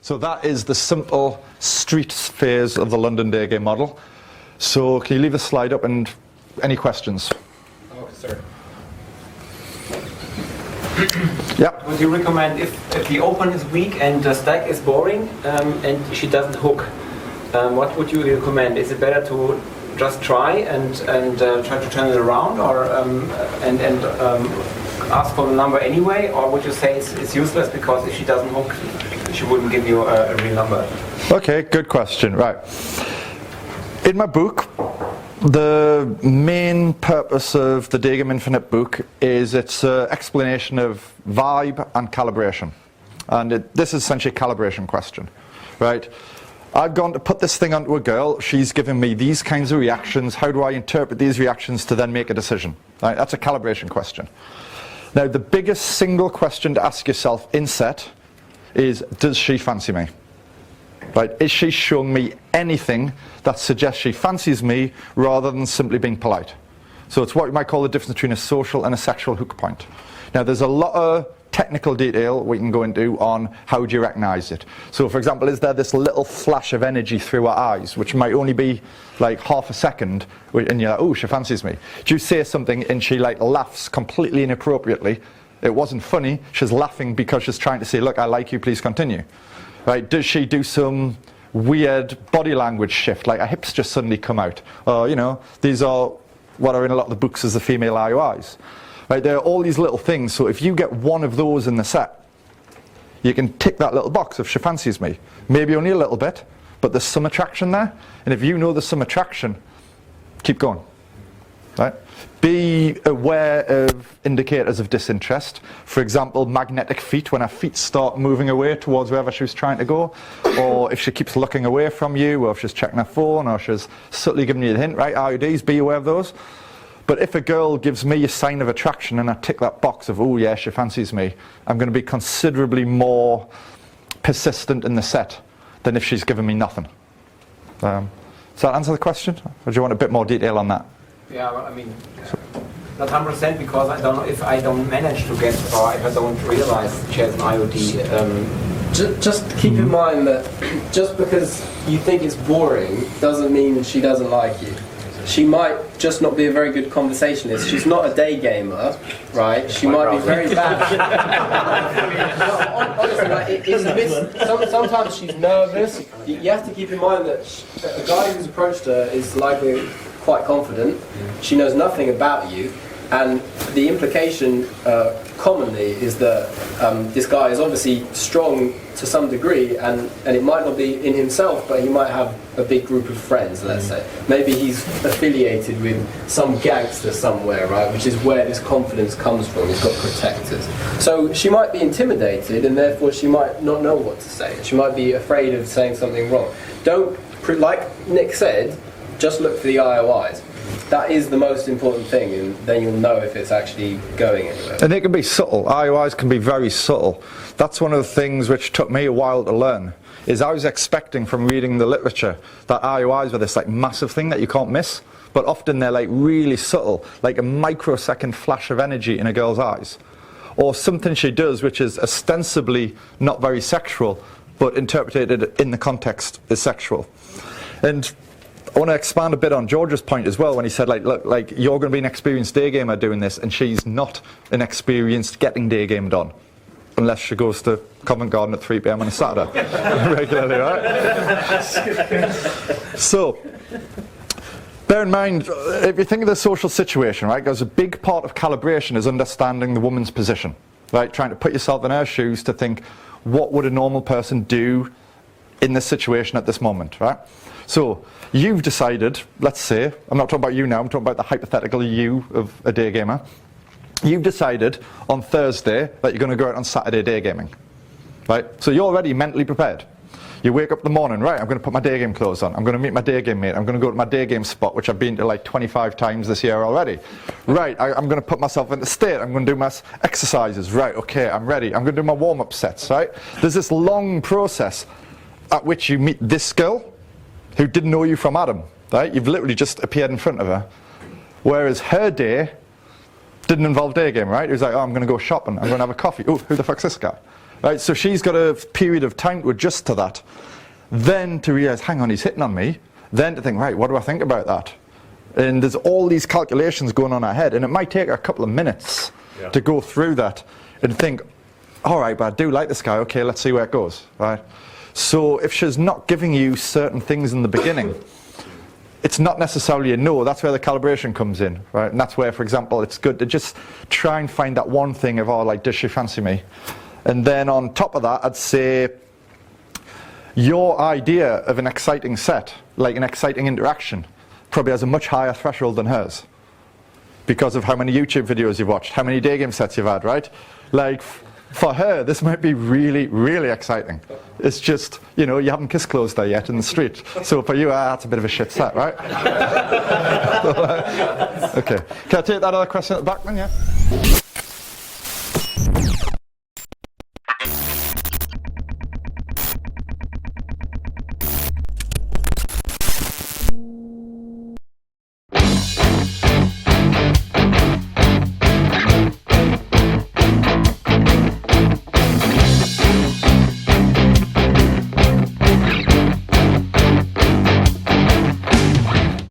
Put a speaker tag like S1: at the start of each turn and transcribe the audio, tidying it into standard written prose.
S1: So that is the simple street phase of the London day game model. So can you leave the slide up and any questions?
S2: Okay, sir.
S1: Yeah.
S2: Would you recommend if the open is weak and the stack is boring and she doesn't hook, what would you recommend? Is it better to just try and try to turn it around, or ask for the number anyway, or would you say it's useless because if she doesn't hook, she wouldn't give you a real number?
S1: Okay, good question. Right. In my book, the main purpose of the Daygame Infinite book is its explanation of vibe and calibration. And this is essentially a calibration question, right? I've gone to put this thing onto a girl, she's given me these kinds of reactions, how do I interpret these reactions to then make a decision? Right? That's a calibration question. Now the biggest single question to ask yourself in set is, does she fancy me? Right? Is she showing me anything that suggests she fancies me rather than simply being polite? So it's what you might call the difference between a social and a sexual hook point. Now there's a lot of technical detail we can go into on how do you recognize it. So for example, is there this little flash of energy through her eyes, which might only be like half a second, and you're like, oh, she fancies me. Do you say something and she like laughs completely inappropriately? It wasn't funny, she's laughing because she's trying to say, look, I like you, please continue. Right? Does she do some weird body language shift, like her hips just suddenly come out? Or, you know, these are what are in a lot of the books as the female IOIs. Right? There are all these little things, so if you get one of those in the set, you can tick that little box if she fancies me. Maybe only a little bit, but there's some attraction there, and if you know there's some attraction, keep going. Right? Be aware of indicators of disinterest. For example, magnetic feet, when her feet start moving away towards wherever she was trying to go, or if she keeps looking away from you, or if she's checking her phone, or she's subtly giving you the hint, right? IODs, be aware of those. But if a girl gives me a sign of attraction and I tick that box of, oh yeah, she fancies me, I'm going to be considerably more persistent in the set than if she's given me nothing. Does that answer the question? Or do you want a bit more detail on that?
S2: Yeah, well, I mean, not 100% because I don't know if I don't manage to get, or if I don't realize she has an IOD.
S3: Just keep in mind that just because you think it's boring doesn't mean she doesn't like you. She might just not be a very good conversationalist. She's not a day gamer, right? She might be very bad. No, honestly, like, it's a bit, sometimes she's nervous. You have to keep in mind that a guy who's approached her is likely quite confident. She knows nothing about you, and the implication commonly is that this guy is obviously strong to some degree, and it might not be in himself, but he might have a big group of friends, let's say. Maybe he's affiliated with some gangster somewhere, right, which is where this confidence comes from. He's got protectors. So she might be intimidated, and therefore she might not know what to say. She might be afraid of saying something wrong. Don't, like Nick said, just look for the IOIs. That is the most important thing, and then you'll know if it's actually going anywhere.
S1: And it can be subtle. IOIs can be very subtle. That's one of the things which took me a while to learn, is I was expecting from reading the literature that IOIs were this like massive thing that you can't miss, but often they're like really subtle, like a microsecond flash of energy in a girl's eyes. Or something she does which is ostensibly not very sexual, but interpreted in the context as sexual. And I want to expand a bit on George's point as well when he said, like, look, like you're going to be an experienced day gamer doing this, and she's not an experienced getting day game done, unless she goes to Covent Garden at 3 p.m. on a Saturday regularly, right? So, bear in mind, if you think of the social situation, right, because a big part of calibration is understanding the woman's position, right? Trying to put yourself in her shoes to think, what would a normal person do in this situation at this moment, right? So, you've decided, let's say, I'm not talking about you now, I'm talking about the hypothetical you of a day gamer. You've decided on Thursday that you're going to go out on Saturday day gaming, right? So you're already mentally prepared. You wake up in the morning, right, I'm going to put my day game clothes on, I'm going to meet my day game mate, I'm going to go to my day game spot, which I've been to like 25 times this year already. Right, I'm going to put myself in the state, I'm going to do my exercises, right, okay, I'm ready, I'm going to do my warm-up sets, right? There's this long process at which you meet this girl, who didn't know you from Adam. right? You've literally just appeared in front of her. Whereas her day didn't involve Daygame, right? It was like, oh, I'm going to go shopping, I'm going to have a coffee. Oh, who the fuck's this guy? Right? So she's got a period of time to adjust to that. Then to realise, hang on, he's hitting on me. Then to think, right, what do I think about that? And there's all these calculations going on in her head, and it might take her a couple of minutes to go through that and think, all right, but I do like this guy, okay, let's see where it goes, right? So if she's not giving you certain things in the beginning, it's not necessarily a no. That's where the calibration comes in, right? And that's where, for example, it's good to just try and find that one thing of, oh, like, does she fancy me? And then on top of that, I'd say your idea of an exciting set, like an exciting interaction, probably has a much higher threshold than hers because of how many YouTube videos you've watched, how many day game sets you've had, right? Like, for her, this might be really, really exciting. It's just, you know, you haven't kissed closed her yet in the street. So for you, that's a bit of a shit set, right? Okay. Can I take that other question at the back then, yeah?